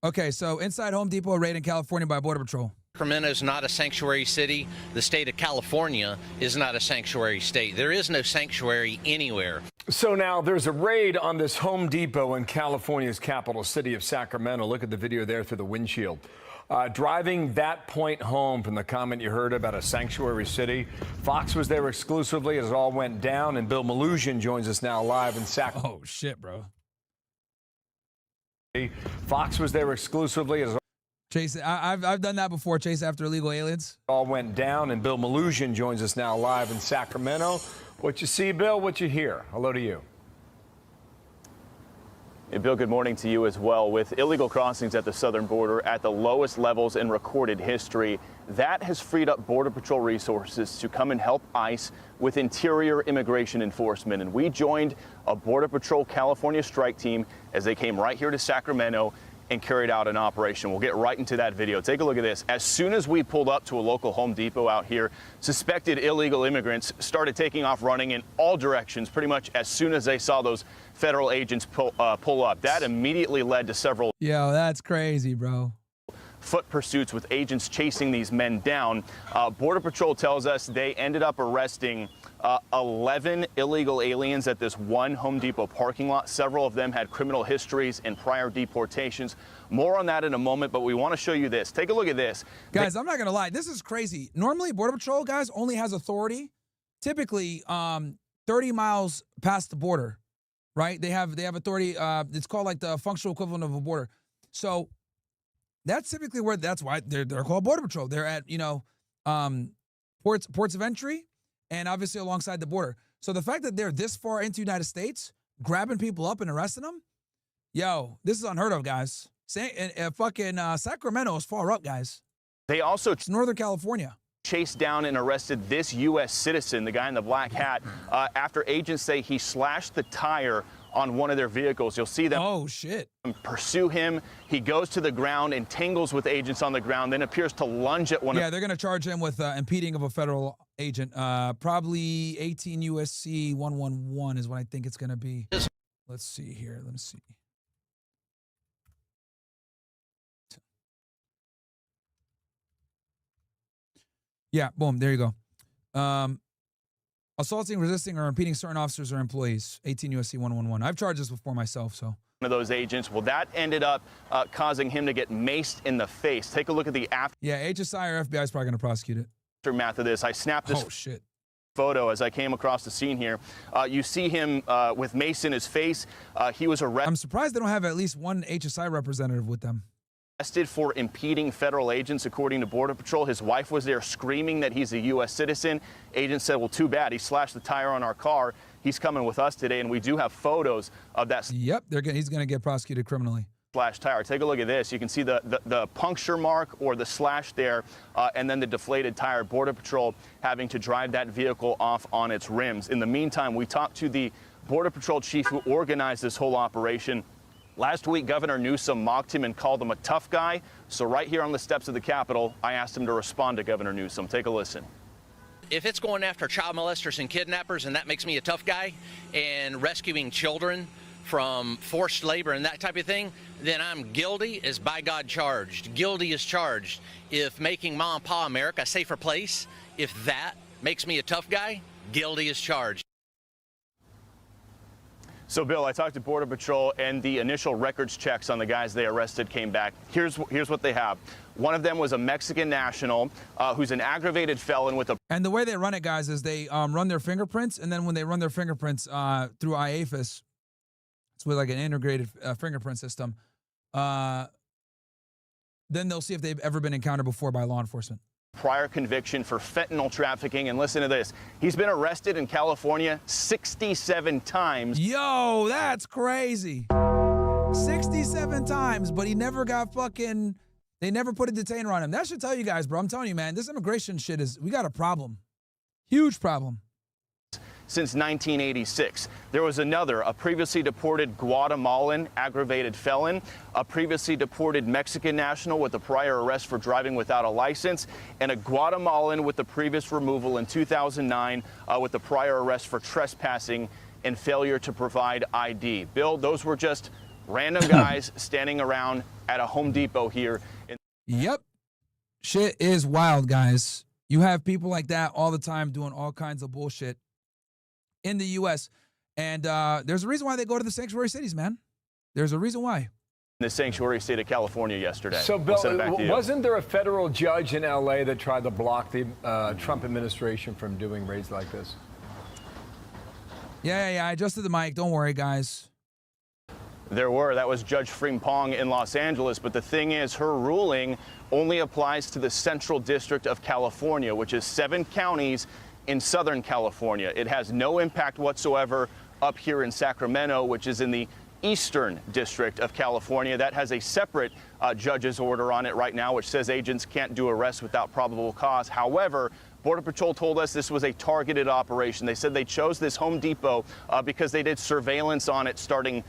Okay, so inside Home Depot, raid in California by Border Patrol. Sacramento is not a sanctuary city. The state of California is not a sanctuary state. There is no sanctuary anywhere. So now there's a raid on this Home Depot in California's capital city of Sacramento. Look at the video there through the windshield. Driving that point home from the comment you heard about a sanctuary city. Fox was there exclusively as it all went down, and Bill Malusian joins us now live in Sacramento. Oh, shit, bro. Fox was there exclusively as Chase, I've done that before, chase after illegal aliens. all went down, and Bill Malusian joins us now live in Sacramento. What you see, Bill, what you hear. Hello to you. Hey, Bill, good morning to you as well. With illegal crossings at the southern border at the lowest levels in recorded history, that has freed up Border Patrol resources to come and help ICE with interior immigration enforcement. And we joined a Border Patrol California strike team as they came right here to Sacramento and carried out an operation. We'll get right into that video. Take a look at this. As soon as we pulled up to a local Home Depot out here, suspected illegal immigrants started taking off running in all directions pretty much as soon as they saw those federal agents pull up. That immediately led to several Yo, that's crazy, bro. foot pursuits with agents chasing these men down. Border Patrol tells us they ended up arresting 11 illegal aliens at this one Home Depot parking lot. Several of them had criminal histories and prior deportations. More on that in a moment, but we want to show you this. Take a look at this. Guys, I'm not going to lie. This is crazy. Normally, Border Patrol, guys, only has authority typically 30 miles past the border, right? They have authority. It's called like the functional equivalent of a border. So that's typically where, that's why they're called Border Patrol. They're at, ports of entry and obviously alongside the border. So the fact that they're this far into the United States, grabbing people up and arresting them, yo, this is unheard of, guys. Fucking Sacramento is far up, guys. They also It's Northern California. chased down and arrested this U.S. citizen, the guy in the black hat, after agents say he slashed the tire on one of their vehicles. You'll see them pursue him. He goes to the ground, entangles with agents on the ground, then appears to lunge at one of them. Yeah, they're going to charge him with impeding of a federal agent. Probably 18 U.S.C. 111 is what I think it's going to be. Let's see here. Let me see. Yeah, boom, there you go. Assaulting, resisting, or impeding certain officers or employees, 18 U.S.C. 111. I've charged this before myself, so. One of those agents, well, that ended up causing him to get maced in the face. Take a look at the Yeah, HSI or FBI is probably going to prosecute it. aftermath of this. I snapped this photo as I came across the scene here. You see him with mace in his face. He was arrested. I'm surprised they don't have at least one HSI representative with them. Arrested for impeding federal agents, according to Border Patrol. His wife was there screaming that he's a U.S. citizen. Agents said, well, too bad. He slashed the tire on our car. He's coming with us today, and we do have photos of that. Yep, he's going to get prosecuted criminally. Slash tire. Take a look at this. You can see the puncture mark or the slash there, and then the deflated tire. Border Patrol having to drive that vehicle off on its rims. In the meantime, we talked to the Border Patrol chief who organized this whole operation. Last week, Governor Newsom mocked him and called him a tough guy. So right here on the steps of the Capitol, I asked him to respond to Governor Newsom. Take a listen. If it's going after child molesters and kidnappers and that makes me a tough guy, and rescuing children from forced labor and that type of thing, then I'm guilty as by God charged. Guilty as charged. If making Mom and Pa America a safer place, if that makes me a tough guy, guilty as charged. So, Bill, I talked to Border Patrol, and the initial records checks on the guys they arrested came back. Here's what they have. One of them was a Mexican national who's an aggravated felon with a... And the way they run it, guys, is they run their fingerprints, and then when they run their fingerprints through IAFIS, it's with like an integrated fingerprint system, then they'll see if they've ever been encountered before by law enforcement. Prior conviction for fentanyl trafficking, and listen to this. He's been arrested in California 67 times. Yo, that's crazy. 67 times, but he never got fucking, they never put a detainer on him. That should tell you guys, bro. I'm telling you, man, this immigration shit we got a problem. Huge problem. Since 1986. There was another, a previously deported Guatemalan aggravated felon, a previously deported Mexican national with a prior arrest for driving without a license, and a Guatemalan with the previous removal in 2009 with a prior arrest for trespassing and failure to provide ID. Bill, those were just Random guys standing around at a Home Depot here. Yep. Shit is wild, guys. You have people like that all the time doing all kinds of bullshit in the U.S. And there's a reason why they go to the sanctuary cities, man. There's a reason why. The sanctuary state of California yesterday. So, Bill, wasn't there a federal judge in L.A. that tried to block the Trump administration from doing raids like this? Yeah. I adjusted the mic. Don't worry, guys. There were. That was Judge Frimpong in Los Angeles. But the thing is, her ruling only applies to the Central District of California, which is 7 counties in Southern California. It has no impact whatsoever up here in Sacramento, which is in the Eastern District of California. That has a separate judge's order on it right now, which says agents can't do arrests without probable cause. However, Border Patrol told us this was a targeted operation. They said they chose this Home Depot because they did surveillance on it starting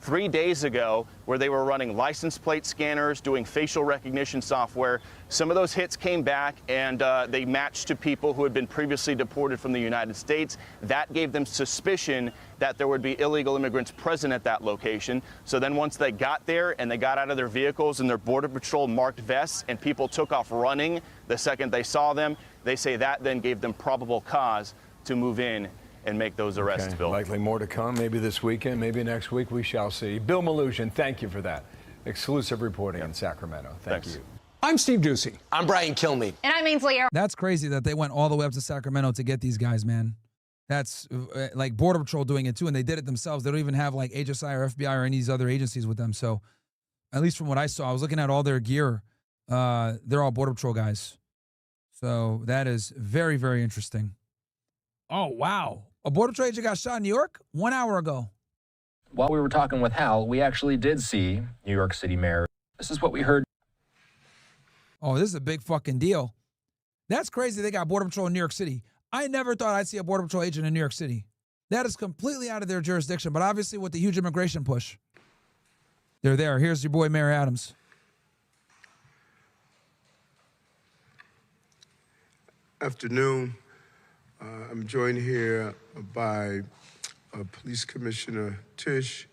3 days ago, where they were running license plate scanners, doing facial recognition software. Some of those hits came back, and they matched to people who had been previously deported from the United States. That gave them suspicion that there would be illegal immigrants present at that location. So then once they got there and they got out of their vehicles in their Border Patrol marked vests and people took off running the second they saw them, they say that then gave them probable cause to move in and make those arrests, Okay. Bill. Likely more to come, maybe this weekend, maybe next week, we shall see. Bill Malutian, thank you for that. Exclusive reporting in Sacramento. Thank you. I'm Steve Ducey. I'm Brian Kilmeade. And I'm Ainsley. That's crazy that they went all the way up to Sacramento to get these guys, man. That's like Border Patrol doing it too, and they did it themselves. They don't even have like HSI or FBI or any of these other agencies with them. So at least from what I saw, I was looking at all their gear. They're all Border Patrol guys. So that is very, very interesting. Oh, wow. A Border Patrol agent got shot in New York 1 hour ago. While we were talking with Hal, we actually did see New York City Mayor. This is what we heard. Oh, this is a big fucking deal. That's crazy they got Border Patrol in New York City. I never thought I'd see a Border Patrol agent in New York City. That is completely out of their jurisdiction, but obviously with the huge immigration push. They're there. Here's your boy, Mayor Adams. Afternoon. I'm joined here by Police Commissioner Tisch,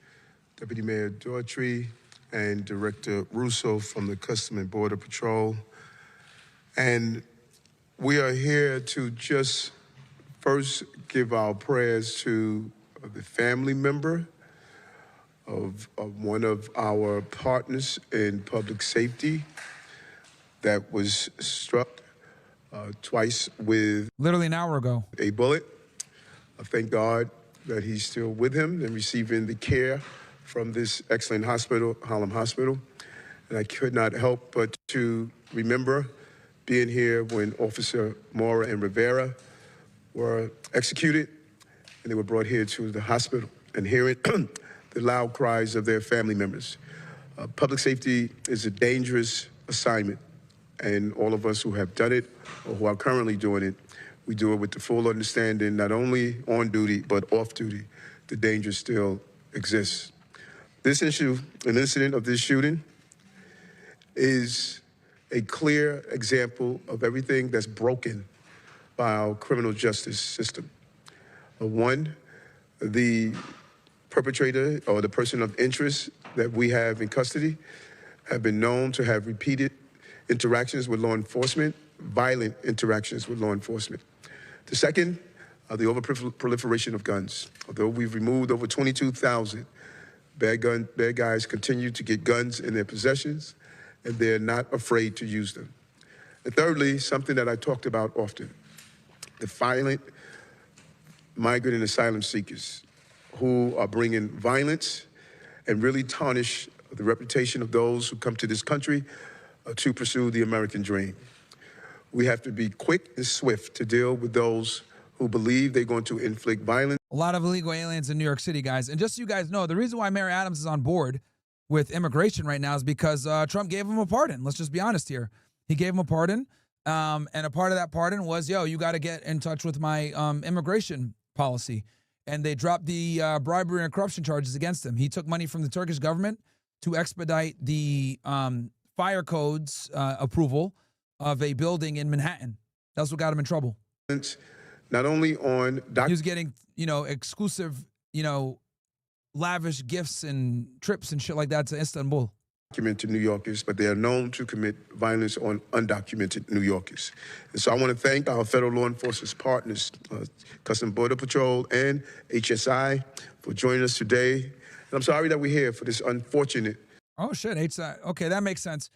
Deputy Mayor Daughtry, and Director Russo from the Customs and Border Patrol. And we are here to just first give our prayers to the family member of one of our partners in public safety that was struck twice with literally an hour ago a bullet. Thank God that he's still with him and receiving the care from this excellent hospital, Harlem Hospital. And I could not help but to remember being here when Officer Mora and Rivera were executed and they were brought here to the hospital, and hearing the loud cries of their family members. Public safety is a dangerous assignment, and all of us who have done it or who are currently doing it, we do it with the full understanding, not only on duty, but off duty, the danger still exists. This issue, an incident of this shooting, is a clear example of everything that's broken by our criminal justice system. One, the perpetrator or the person of interest that we have in custody have been known to have repeated interactions with law enforcement, violent interactions with law enforcement. The second, the over-proliferation of guns. Although we've removed over 22,000, bad guys continue to get guns in their possessions, and they're not afraid to use them. And thirdly, something that I talked about often, the violent migrant and asylum seekers who are bringing violence and really tarnish the reputation of those who come to this country to pursue the American dream. We have to be quick and swift to deal with those who believe they're going to inflict violence. A lot of illegal aliens in New York City, guys. And just so you guys know, the reason why Mayor Adams is on board with immigration right now is because Trump gave him a pardon. Let's just be honest here. He gave him a pardon. And a part of that pardon was, yo, you got to get in touch with my immigration policy. And they dropped the bribery and corruption charges against him. He took money from the Turkish government to expedite the fire codes approval of a building in Manhattan. That's what got him in trouble. Not only on he was getting, exclusive, lavish gifts and trips and shit like that to Istanbul. Documented New Yorkers, but they are known to commit violence on undocumented New Yorkers. And so I want to thank our federal law enforcement partners, Customs Border Patrol and HSI, for joining us today. And I'm sorry that we're here for this unfortunate. Oh, shit, HSI. Okay, that makes sense.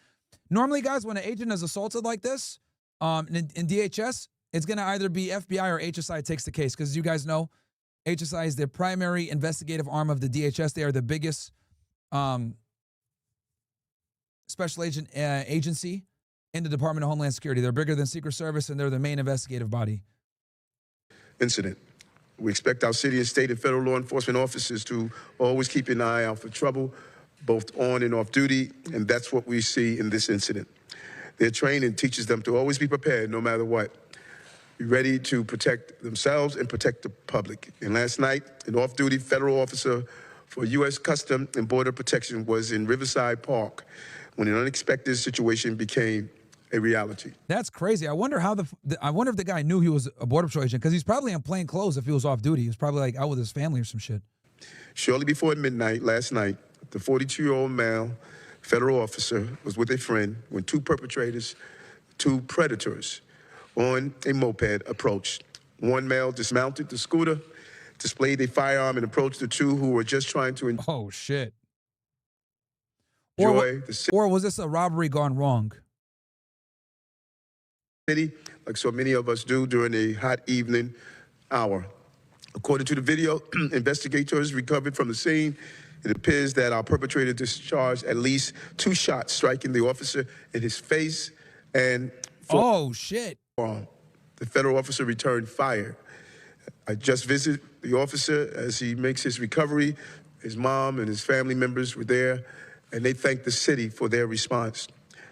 Normally, guys, when an agent is assaulted like this in DHS, it's going to either be FBI or HSI takes the case, because as you guys know, HSI is the primary investigative arm of the DHS. They are the biggest special agent agency in the Department of Homeland Security. They're bigger than Secret Service, and they're the main investigative body. Incident. We expect our city and state and federal law enforcement officers to always keep an eye out for trouble, both on and off duty, and that's what we see in this incident. Their training teaches them to always be prepared no matter what, be ready to protect themselves and protect the public. And last night, an off-duty federal officer for U.S. Customs and Border Protection was in Riverside Park when an unexpected situation became a reality. That's crazy. I wonder how I wonder if the guy knew he was a Border Patrol agent, because he's probably in plain clothes if he was off duty. He was probably like out with his family or some shit. Shortly before midnight last night, the 42-year-old male federal officer was with a friend when two perpetrators, two predators on a moped approached. One male dismounted the scooter, displayed a firearm, and approached the two who were just trying to enjoy. Oh, shit. Or was this a robbery gone wrong? City, like so many of us do during a hot evening hour. According to the video, investigators recovered from the scene. It appears that our perpetrator discharged at least 2 shots, striking the officer in his face and oh, shit. The federal officer returned fire. I just visited the officer as he makes his recovery. His mom and his family members were there, and they thanked the city for their response.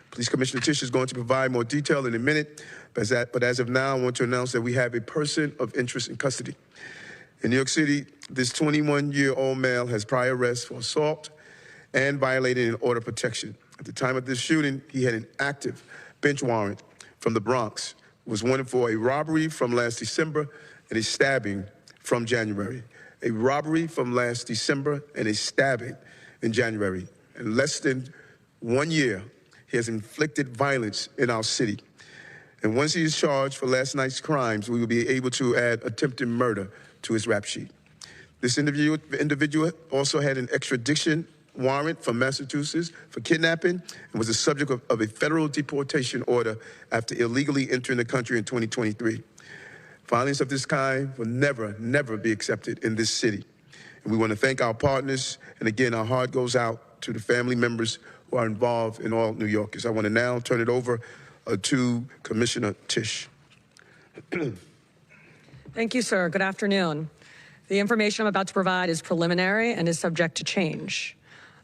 Police Commissioner Tisch is going to provide more detail in a minute, but as of now, I want to announce that we have a person of interest in custody. In New York City, this 21-year-old male has prior arrests for assault and violating an order of protection. At the time of this shooting, he had an active bench warrant from the Bronx, was wanted for a robbery from last December and a stabbing from January. A robbery from last December and a stabbing in January. In less than 1 year, he has inflicted violence in our city. And once he is charged for last night's crimes, we will be able to add attempted murder to his rap sheet. This individual also had an extradition warrant from Massachusetts for kidnapping and was the subject of a federal deportation order after illegally entering the country in 2023. Violence of this kind will never, never be accepted in this city. And we want to thank our partners, and again, our heart goes out to the family members who are involved in all New Yorkers. I want to now turn it over to Commissioner Tisch. Thank you, sir. Good afternoon. The information I'm about to provide is preliminary and is subject to change.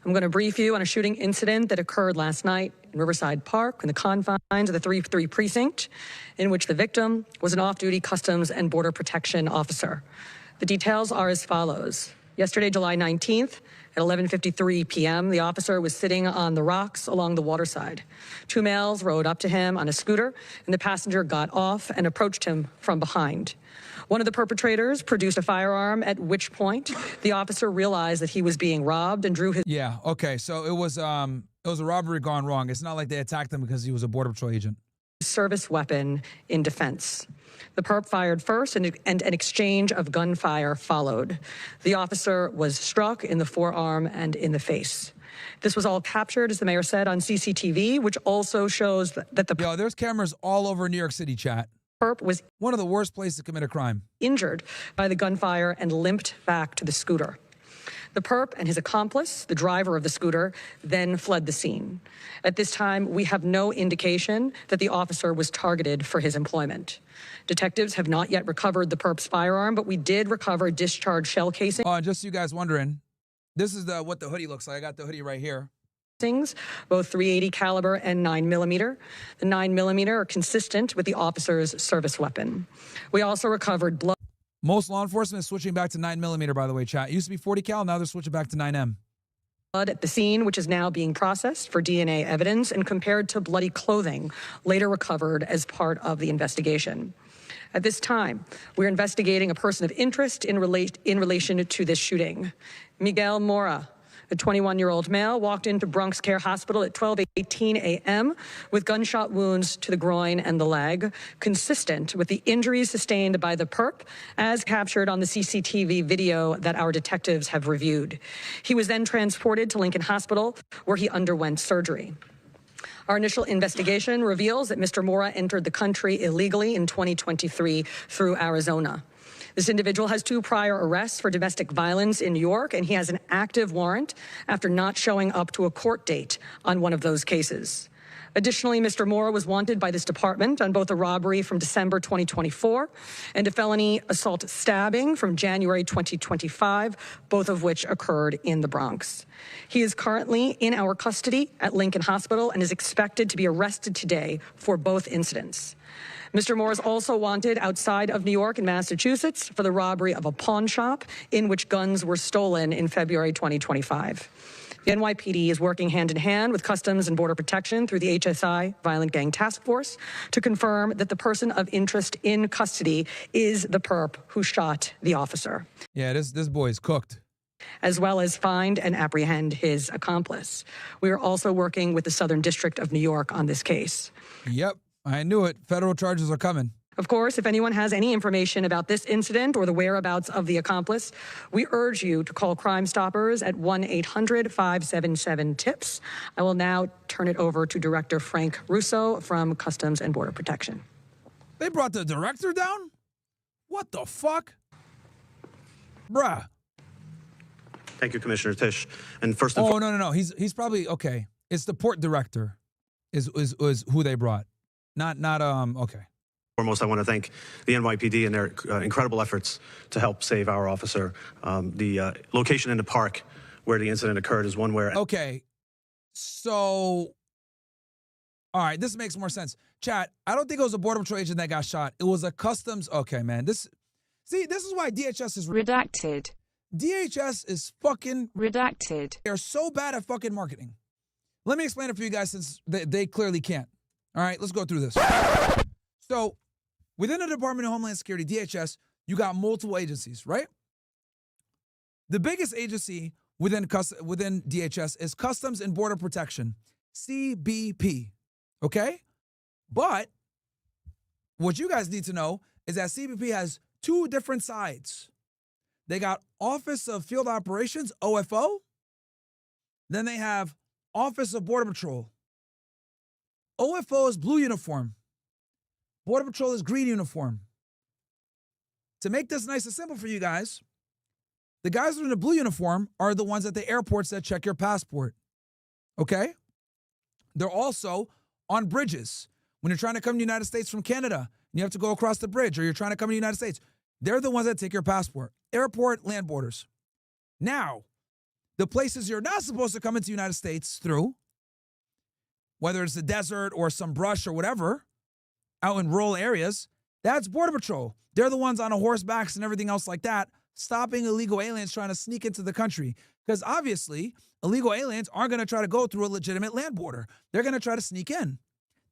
I'm going to brief you on a shooting incident that occurred last night in Riverside Park in the confines of the 3-3 precinct, in which the victim was an off-duty Customs and Border Protection officer. The details are as follows. Yesterday, July 19th, at 11:53 p.m., the officer was sitting on the rocks along the waterside. 2 males rode up to him on a scooter, and the passenger got off and approached him from behind. One of the perpetrators produced a firearm, at which point the officer realized that he was being robbed and drew his... Yeah, okay, so it was a robbery gone wrong. It's not like they attacked him because he was a Border Patrol agent. ...service weapon in defense. The perp fired first, and an exchange of gunfire followed. The officer was struck in the forearm and in the face. This was all captured, as the mayor said, on CCTV, which also shows that the... Yo, there's cameras all over New York City, chat. Perp was one of the worst places to commit a crime. Injured by the gunfire and limped back to the scooter. The perp and his accomplice, the driver of the scooter, then fled the scene. At this time, we have no indication that the officer was targeted for his employment. Detectives have not yet recovered the perp's firearm, but we did recover discharged shell casing. Oh, just so you guys wondering, this is what the hoodie looks like. I got the hoodie right here. Both .380 caliber and 9mm. The 9mm are consistent with the officer's service weapon. We also recovered blood. Most law enforcement is switching back to 9mm, by the way, chat. It used to be 40 cal, now they're switching back to 9M. Blood at the scene, which is now being processed for DNA evidence and compared to bloody clothing later recovered as part of the investigation. At this time, we're investigating a person of interest in relation to this shooting. Miguel Mora, a 21-year-old male, walked into Bronx Care Hospital at 12:18 a.m. with gunshot wounds to the groin and the leg, consistent with the injuries sustained by the perp, as captured on the CCTV video that our detectives have reviewed. He was then transported to Lincoln Hospital, where he underwent surgery. Our initial investigation reveals that Mr. Mora entered the country illegally in 2023 through Arizona. This individual has 2 prior arrests for domestic violence in New York, and he has an active warrant after not showing up to a court date on one of those cases. Additionally, Mr. Mora was wanted by this department on both a robbery from December 2024 and a felony assault stabbing from January 2025, both of which occurred in the Bronx. He is currently in our custody at Lincoln Hospital and is expected to be arrested today for both incidents. Mr. Moore is also wanted outside of New York and Massachusetts for the robbery of a pawn shop in which guns were stolen in February 2025. The NYPD is working hand in hand with Customs and Border Protection through the HSI Violent Gang Task Force to confirm that the person of interest in custody is the perp who shot the officer. Yeah, this boy is cooked. As well as find and apprehend his accomplice. We are also working with the Southern District of New York on this case. Yep, I knew it. Federal charges are coming. Of course, if anyone has any information about this incident or the whereabouts of the accomplice, we urge you to call Crime Stoppers at 1-800-577-TIPS. I will now turn it over to Director Frank Russo from Customs and Border Protection. They brought the director down? What the fuck? Bruh. Thank you, Commissioner Tisch. And first and no. He's probably okay. It's the port director is who they brought. Not okay. foremost, I want to thank the NYPD and their incredible efforts to help save our officer. The location in the park where the incident occurred is one where... Okay. So, all right, this makes more sense. Chat, I don't think it was a Border Patrol agent that got shot. It was a Customs... Okay, man. This is why DHS is... Redacted. DHS is fucking... Redacted. They're so bad at fucking marketing. Let me explain it for you guys since they clearly can't. All right, let's go through this. So, within the Department of Homeland Security, DHS, you got multiple agencies, right? The biggest agency within DHS is Customs and Border Protection, CBP, okay? But what you guys need to know is that CBP has two different sides. They got Office of Field Operations, OFO. Then they have Office of Border Patrol. OFO is blue uniform. Border Patrol is green uniform. To make this nice and simple for you guys, the guys in the blue uniform are the ones at the airports that check your passport. Okay? They're also on bridges. When you're trying to come to the United States from Canada, and you have to go across the bridge, or you're trying to come to the United States, they're the ones that take your passport. Airport, land borders. Now, the places you're not supposed to come into the United States through, whether it's the desert or some brush or whatever, out in rural areas, that's Border Patrol. They're the ones on a horsebacks and everything else like that, stopping illegal aliens trying to sneak into the country. Because obviously, illegal aliens aren't going to try to go through a legitimate land border. They're going to try to sneak in.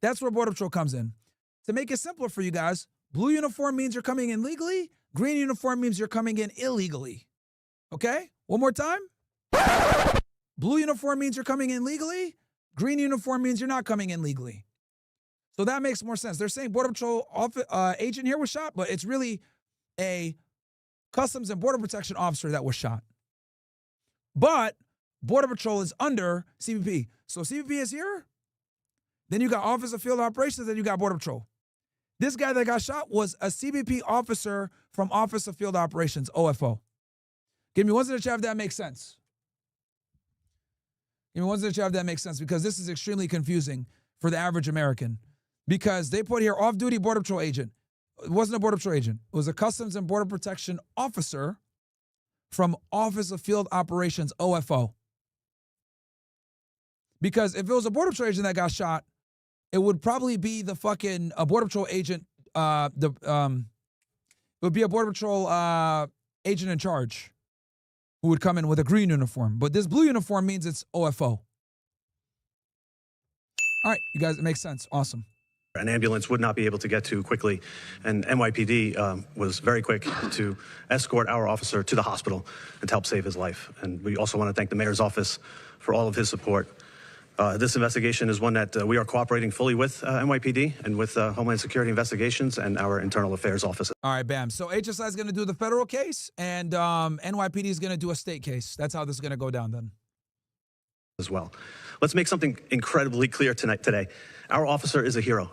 That's where Border Patrol comes in. To make it simpler for you guys, blue uniform means you're coming in legally. Green uniform means you're coming in illegally. Okay? One more time. Blue uniform means you're coming in legally. Green uniform means you're not coming in legally. So that makes more sense. They're saying Border Patrol agent here was shot, but it's really a Customs and Border Protection officer that was shot. But Border Patrol is under CBP. So CBP is here. Then you got Office of Field Operations, then you got Border Patrol. This guy that got shot was a CBP officer from Office of Field Operations, OFO. Give me ones in the chat if that makes sense. Give me ones in the chat if that makes sense, because this is extremely confusing for the average American. Because they put here off-duty Border Patrol agent. It wasn't a Border Patrol agent. It was a Customs and Border Protection officer from Office of Field Operations, OFO. Because if it was a Border Patrol agent that got shot, it would probably be the fucking Border Patrol agent. It would be a Border Patrol agent in charge who would come in with a green uniform. But this blue uniform means it's OFO. All right, you guys, it makes sense. Awesome. An ambulance would not be able to get to quickly, and NYPD was very quick to escort our officer to the hospital and to help save his life. And we also want to thank the mayor's office for all of his support. This investigation is one that we are cooperating fully with NYPD and with Homeland Security Investigations and our Internal Affairs Office. All right, bam. So HSI is going to do the federal case, and NYPD is going to do a state case. That's how this is going to go down then. As well. Let's make something incredibly clear today. Our officer is a hero.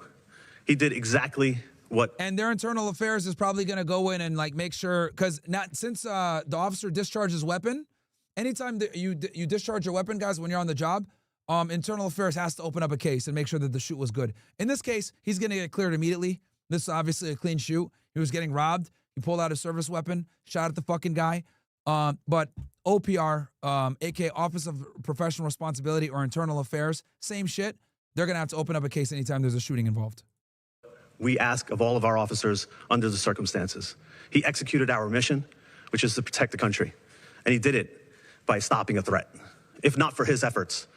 He did exactly what. And their internal affairs is probably going to go in and like make sure, because since the officer discharges weapon, anytime that you discharge your weapon, guys, when you're on the job, internal affairs has to open up a case and make sure that the shoot was good. In this case, he's going to get cleared immediately. This is obviously a clean shoot. He was getting robbed. He pulled out a service weapon, shot at the fucking guy. But OPR, aka Office of Professional Responsibility or Internal Affairs, same shit. They're going to have to open up a case anytime there's a shooting involved. We ask of all of our officers under the circumstances. He executed our mission, which is to protect the country. And he did it by stopping a threat. If not for his efforts,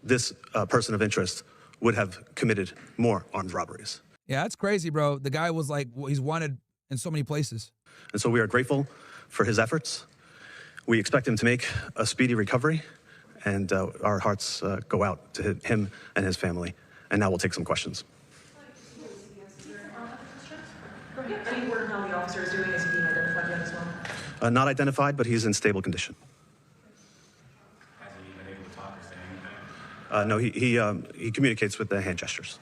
this person of interest would have committed more armed robberies. Yeah, that's crazy, bro. The guy was like, he's wanted in so many places. And so we are grateful for his efforts. We expect him to make a speedy recovery, and our hearts go out to him and his family. And now we'll take some questions. Any word on how the officer is doing? Is he being identified yet as well? Not identified, but he's in stable condition. Has he been able to talk or say anything? No, he communicates with the hand gestures.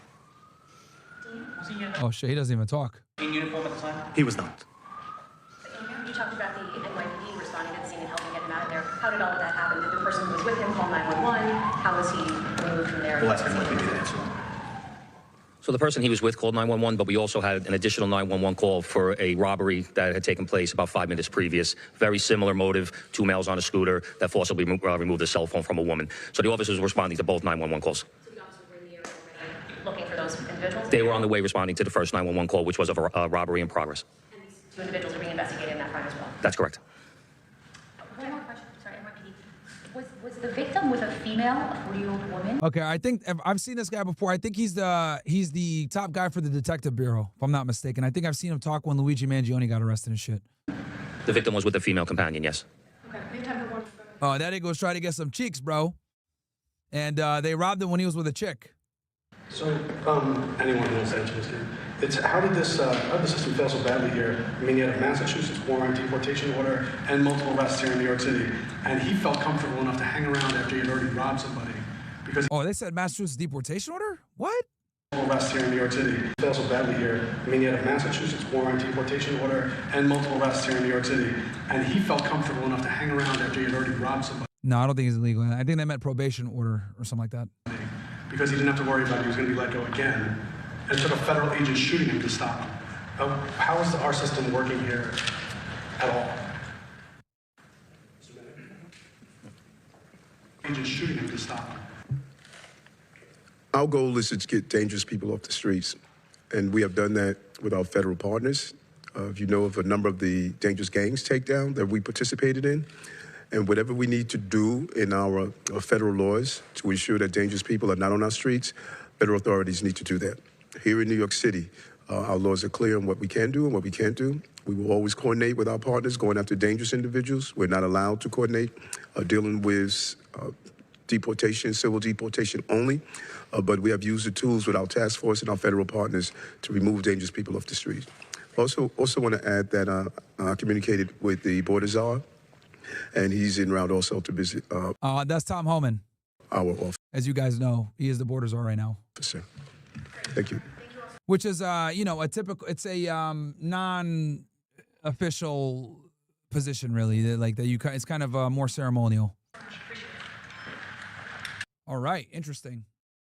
Was he in, Oh shit, he doesn't even talk. in uniform at the time? He was not. You talked about the NYPD responding to the scene and helping get him out of there. How did all of that happen? Did the person who was with him call 911? How was he removed from there? We'll ask NYPD to answer. So the person he was with called 911, but we also had an additional 911 call for a robbery that had taken place about 5 minutes previous. Very similar motive, 2 males on a scooter that forcibly removed a cell phone from a woman. So the officers were responding to both 911 calls. So the officers were in the area already looking for those individuals? They were on the way responding to the first 911 call, which was of a robbery in progress. And these 2 individuals are being investigated in that crime as well? That's correct. One more question. Sorry, NYPD. Was the victim with a female, a 40-year-old woman? Okay, I think I've seen this guy before. I think he's the top guy for the detective bureau, if I'm not mistaken. I think I've seen him talk when Luigi Mangione got arrested and shit. The victim was with a female companion, yes. Okay, we have time for one. Oh, that nigga was trying to get some cheeks, bro. And they robbed him when he was with a chick. So, anyone who knows that, it's how did the system fail so badly here? I mean, you had a Massachusetts warrant, deportation order, and multiple arrests here in New York City, and he felt comfortable enough to hang around after he had already robbed somebody. Because Oh, they said Massachusetts deportation order? What? multiple arrests here in New York City fail so badly here. I mean, you had a Massachusetts warrant, deportation order, and multiple arrests here in New York City, and he felt comfortable enough to hang around after he had already robbed somebody. No, I don't think it's illegal. I think they meant probation order or something like that. Because he didn't have to worry about he was going to be let go again. And it took a federal agent shooting him to stop him. How is our system working here at all? Agent shooting him to stop him. Our goal is to get dangerous people off the streets, and we have done that with our federal partners. If you know of a number of the dangerous gangs takedown that we participated in, and whatever we need to do in our federal laws to ensure that dangerous people are not on our streets, federal authorities need to do that. Here in New York City, our laws are clear on what we can do and what we can't do. We will always coordinate with our partners going after dangerous individuals. We're not allowed to coordinate dealing with deportation, civil deportation only. But we have used the tools with our task force and our federal partners to remove dangerous people off the street. Also want to add that I communicated with the border czar, and he's en route also to visit That's Tom Homan. our office. As you guys know, he is the border czar right now. Thank you. Which is, you know, a typical, it's a non-official position, really. Like that, it's kind of more ceremonial. All right, interesting.